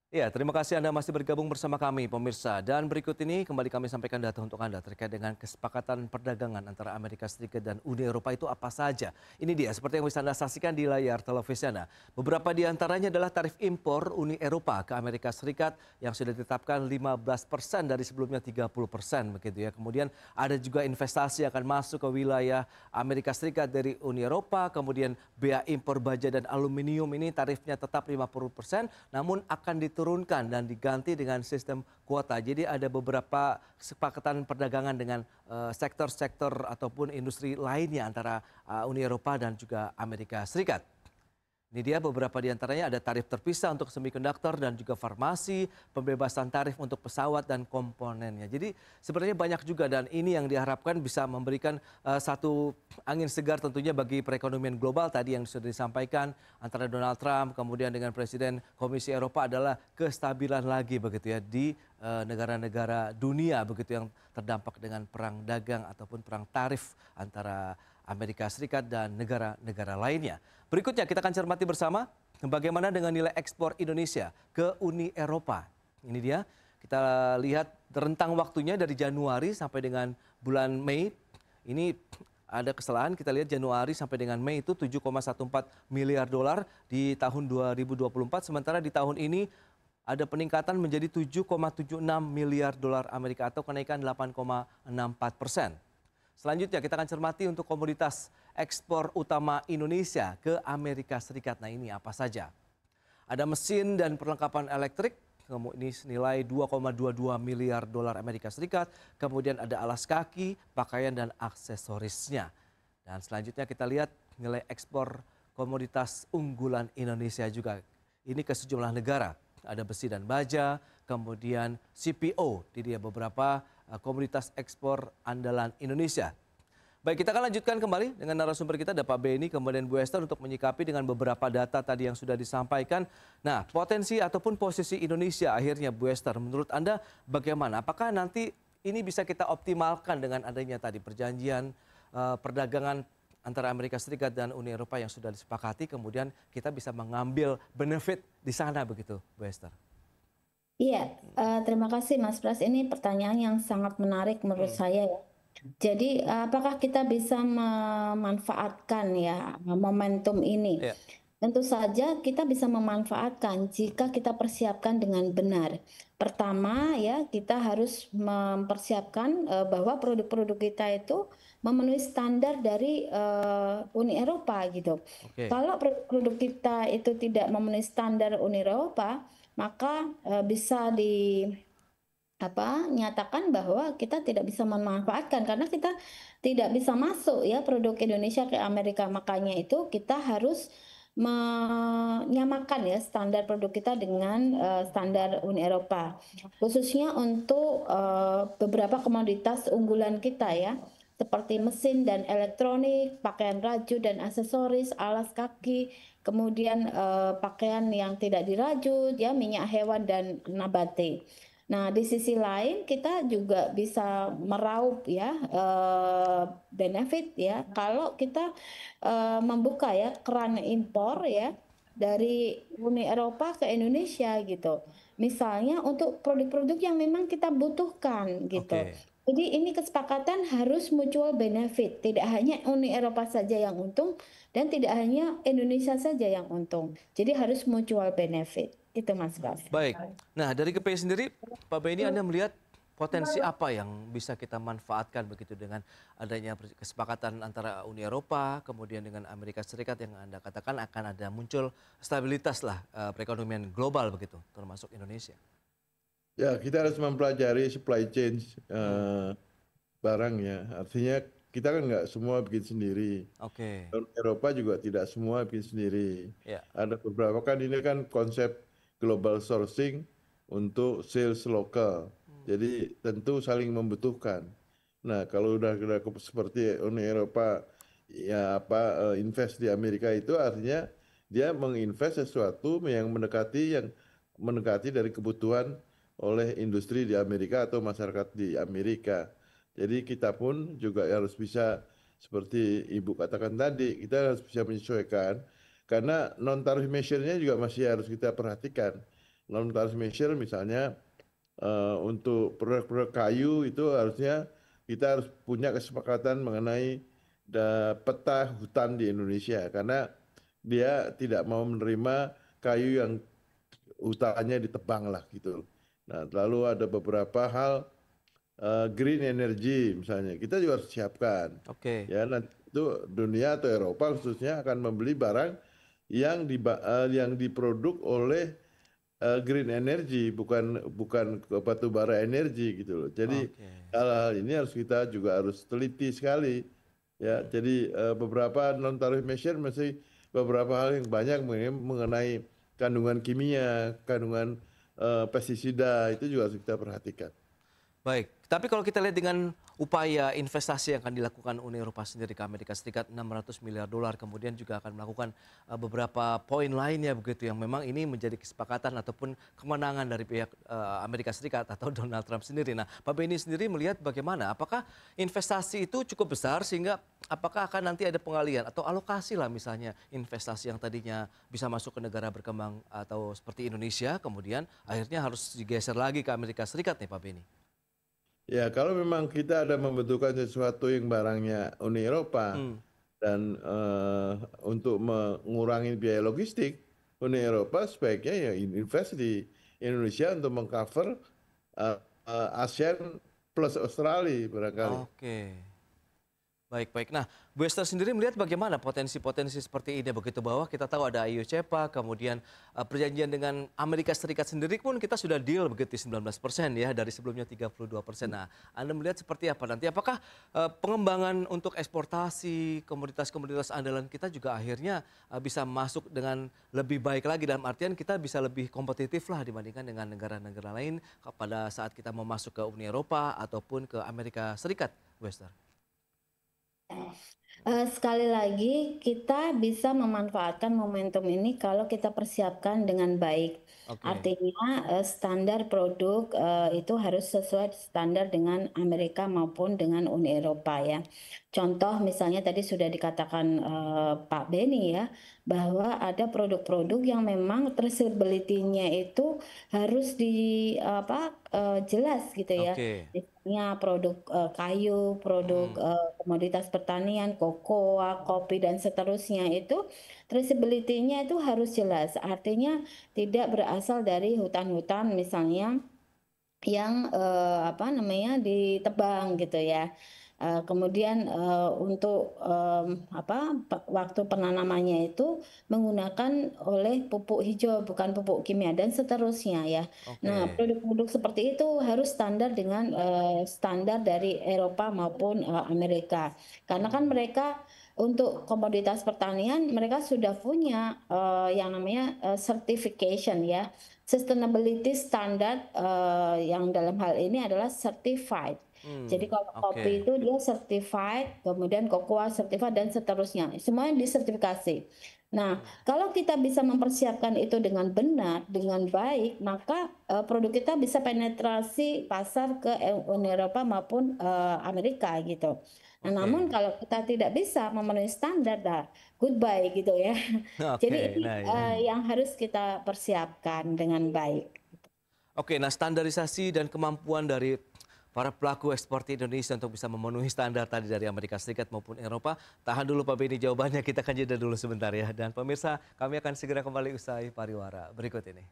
Ya, terima kasih Anda masih bergabung bersama kami, pemirsa. Dan berikut ini kembali kami sampaikan data untuk Anda terkait dengan kesepakatan perdagangan antara Amerika Serikat dan Uni Eropa itu apa saja. Ini dia, seperti yang bisa Anda saksikan di layar televisi Anda. Beberapa di antaranya adalah tarif impor Uni Eropa ke Amerika Serikat yang sudah ditetapkan 15% dari sebelumnya 30% begitu ya. Kemudian ada juga investasi yang akan masuk ke wilayah Amerika Serikat dari Uni Eropa, kemudian bea impor baja dan aluminium ini tarifnya tetap 50%, namun akan diturunkan dan diganti dengan sistem kuota. Jadi ada beberapa kesepakatan perdagangan dengan sektor-sektor ataupun industri lainnya antara Uni Eropa dan juga Amerika Serikat. Ini dia beberapa di antaranya, ada tarif terpisah untuk semiconductor dan juga farmasi, pembebasan tarif untuk pesawat dan komponennya. Jadi sebenarnya banyak juga dan ini yang diharapkan bisa memberikan satu angin segar tentunya bagi perekonomian global tadi yang sudah disampaikan antara Donald Trump kemudian dengan Presiden Komisi Eropa adalah kestabilan lagi begitu ya di negara-negara dunia begitu yang terdampak dengan perang dagang ataupun perang tarif antara Amerika Serikat dan negara-negara lainnya. Berikutnya kita akan cermati bersama bagaimana dengan nilai ekspor Indonesia ke Uni Eropa. Ini dia, kita lihat rentang waktunya dari Januari sampai dengan bulan Mei. Ini ada kesalahan, kita lihat Januari sampai dengan Mei itu 7,14 miliar dolar di tahun 2024. Sementara di tahun ini ada peningkatan menjadi 7,76 miliar dolar Amerika atau kenaikan 8,64%. Selanjutnya kita akan cermati untuk komoditas ekspor utama Indonesia ke Amerika Serikat. Nah ini apa saja? Ada mesin dan perlengkapan elektrik, ini senilai 2,22 miliar dolar Amerika Serikat. Kemudian ada alas kaki, pakaian dan aksesorisnya. Dan selanjutnya kita lihat nilai ekspor komoditas unggulan Indonesia juga. Ini ke sejumlah negara. Ada besi dan baja, kemudian CPO, ini dia beberapa komoditas ekspor andalan Indonesia. Baik, kita akan lanjutkan kembali dengan narasumber kita, ada Pak Beni, kemudian Bu Esther untuk menyikapi dengan beberapa data tadi yang sudah disampaikan. Nah, potensi ataupun posisi Indonesia akhirnya Bu Esther, menurut Anda bagaimana? Apakah nanti ini bisa kita optimalkan dengan adanya tadi perjanjian perdagangan antara Amerika Serikat dan Uni Eropa yang sudah disepakati, kemudian kita bisa mengambil benefit di sana begitu, Bu Esther? Iya, terima kasih Mas Pras. Ini pertanyaan yang sangat menarik menurut saya ya. Jadi, apakah kita bisa memanfaatkan ya momentum ini? Ya, Tentu saja kita bisa memanfaatkan jika kita persiapkan dengan benar. Pertama ya, kita harus mempersiapkan bahwa produk-produk kita itu memenuhi standar dari Uni Eropa gitu. oke. Kalau produk kita itu tidak memenuhi standar Uni Eropa, maka bisa nyatakan bahwa kita tidak bisa memanfaatkan karena kita tidak bisa masuk ya produk Indonesia ke Amerika. Makanya itu kita harus menyamakan ya standar produk kita dengan standar Uni Eropa. Khususnya untuk beberapa komoditas unggulan kita ya, seperti mesin dan elektronik, pakaian raju dan aksesoris, alas kaki, kemudian pakaian yang tidak dirajut ya, minyak hewan dan nabati. Nah, di sisi lain kita juga bisa meraup ya benefit ya kalau kita membuka ya keran impor ya dari Uni Eropa ke Indonesia gitu. Misalnya untuk produk-produk yang memang kita butuhkan gitu. Oke. Jadi ini kesepakatan harus mutual benefit, tidak hanya Uni Eropa saja yang untung dan tidak hanya Indonesia saja yang untung. Jadi harus mutual benefit. Itu Mas Bas. Baik. Nah, dari KPI sendiri, Pak Beni, Anda melihat potensi apa yang bisa kita manfaatkan begitu dengan adanya kesepakatan antara Uni Eropa, kemudian dengan Amerika Serikat yang Anda katakan akan ada muncul stabilitas lah perekonomian global begitu, termasuk Indonesia. Ya, kita harus mempelajari supply chain Hmm, barang ya. Artinya kita kan nggak semua bikin sendiri. oke. Eropa juga tidak semua bikin sendiri. Ya, Ada beberapa kan ini kan konsep global sourcing untuk sales lokal. Jadi tentu saling membutuhkan. Nah, kalau udah seperti Uni Eropa ya invest di Amerika itu artinya dia menginvest sesuatu yang mendekati dari kebutuhan oleh industri di Amerika atau masyarakat di Amerika. Jadi kita pun juga harus bisa seperti Ibu katakan tadi, kita harus bisa menyesuaikan karena non tarif measure-nya juga masih harus kita perhatikan. non tarif measure misalnya untuk produk-produk kayu itu harusnya kita harus punya kesepakatan mengenai peta hutan di Indonesia karena dia tidak mau menerima kayu yang hutannya ditebang lah gitu. Nah, lalu ada beberapa hal green energy misalnya kita juga harus siapkan. Oke. Ya, nanti itu dunia atau Eropa khususnya akan membeli barang yang diproduk oleh green energy bukan batu bara energi gitu loh. Jadi Oke. hal-hal ini kita juga harus teliti sekali ya. Jadi beberapa non tarif measure masih beberapa hal yang banyak mengenai kandungan kimia, kandungan pestisida itu juga harus kita perhatikan. Baik, tapi kalau kita lihat dengan upaya investasi yang akan dilakukan Uni Eropa sendiri ke Amerika Serikat 600 miliar dolar, kemudian juga akan melakukan beberapa poin lainnya begitu yang memang ini menjadi kesepakatan ataupun kemenangan dari pihak Amerika Serikat atau Donald Trump sendiri. Nah, Pak Beni sendiri melihat bagaimana? Apakah investasi itu cukup besar sehingga apakah akan nanti ada pengalian atau alokasi lah misalnya investasi yang tadinya bisa masuk ke negara berkembang atau seperti Indonesia, kemudian akhirnya harus digeser lagi ke Amerika Serikat nih Pak Beni? Ya, kalau memang kita ada membutuhkan sesuatu yang barangnya Uni Eropa dan untuk mengurangi biaya logistik, Uni Eropa sebaiknya ya invest di Indonesia untuk mengcover ASEAN plus Australia barangkali. Oke. Baik, baik. Nah, Bu Esther sendiri melihat bagaimana potensi-potensi seperti ini begitu bahwa kita tahu ada IU CEPA, kemudian perjanjian dengan Amerika Serikat sendiri pun kita sudah deal begitu 19% ya dari sebelumnya 32%. Nah, Anda melihat seperti apa nanti? Apakah pengembangan untuk eksportasi komoditas-komoditas andalan kita juga akhirnya bisa masuk dengan lebih baik lagi dalam artian kita bisa lebih kompetitif lah dibandingkan dengan negara-negara lain pada saat kita mau masuk ke Uni Eropa ataupun ke Amerika Serikat, Bu Esther? Sekali lagi, kita bisa memanfaatkan momentum ini kalau kita persiapkan dengan baik. Oke. Artinya, standar produk itu harus sesuai standar dengan Amerika maupun dengan Uni Eropa ya. Contoh misalnya tadi sudah dikatakan Pak Beni ya, bahwa ada produk-produk yang memang traceability-nya itu harus jelas gitu ya. Oke. Misalnya produk kayu, produk komoditas pertanian, kokoa, kopi dan seterusnya itu traceability-nya itu harus jelas. Artinya tidak berasal dari hutan-hutan misalnya yang ditebang gitu ya. Kemudian untuk waktu penanamannya itu menggunakan oleh pupuk hijau bukan pupuk kimia dan seterusnya ya. Nah, Oke. produk-produk seperti itu harus standar dengan standar dari Eropa maupun Amerika. Karena kan mereka untuk komoditas pertanian mereka sudah punya yang namanya certification ya. Sustainability standard yang dalam hal ini adalah certified. Jadi kalau kopi Oke. itu dia certified, kemudian kokoa certified dan seterusnya. Semuanya disertifikasi. Nah, kalau kita bisa mempersiapkan itu dengan benar, dengan baik, maka produk kita bisa penetrasi pasar ke Uni Eropa maupun Amerika gitu. Nah, namun Oke. kalau kita tidak bisa memenuhi standar, goodbye gitu ya. Jadi Oke, ini nah ya. yang harus kita persiapkan dengan baik. Oke, nah standarisasi dan kemampuan dari para pelaku ekspor di Indonesia untuk bisa memenuhi standar tadi dari Amerika Serikat maupun Eropa. Tahan dulu Pak Beni jawabannya, kita akan jeda dulu sebentar ya. Dan pemirsa, kami akan segera kembali usai pariwara berikut ini.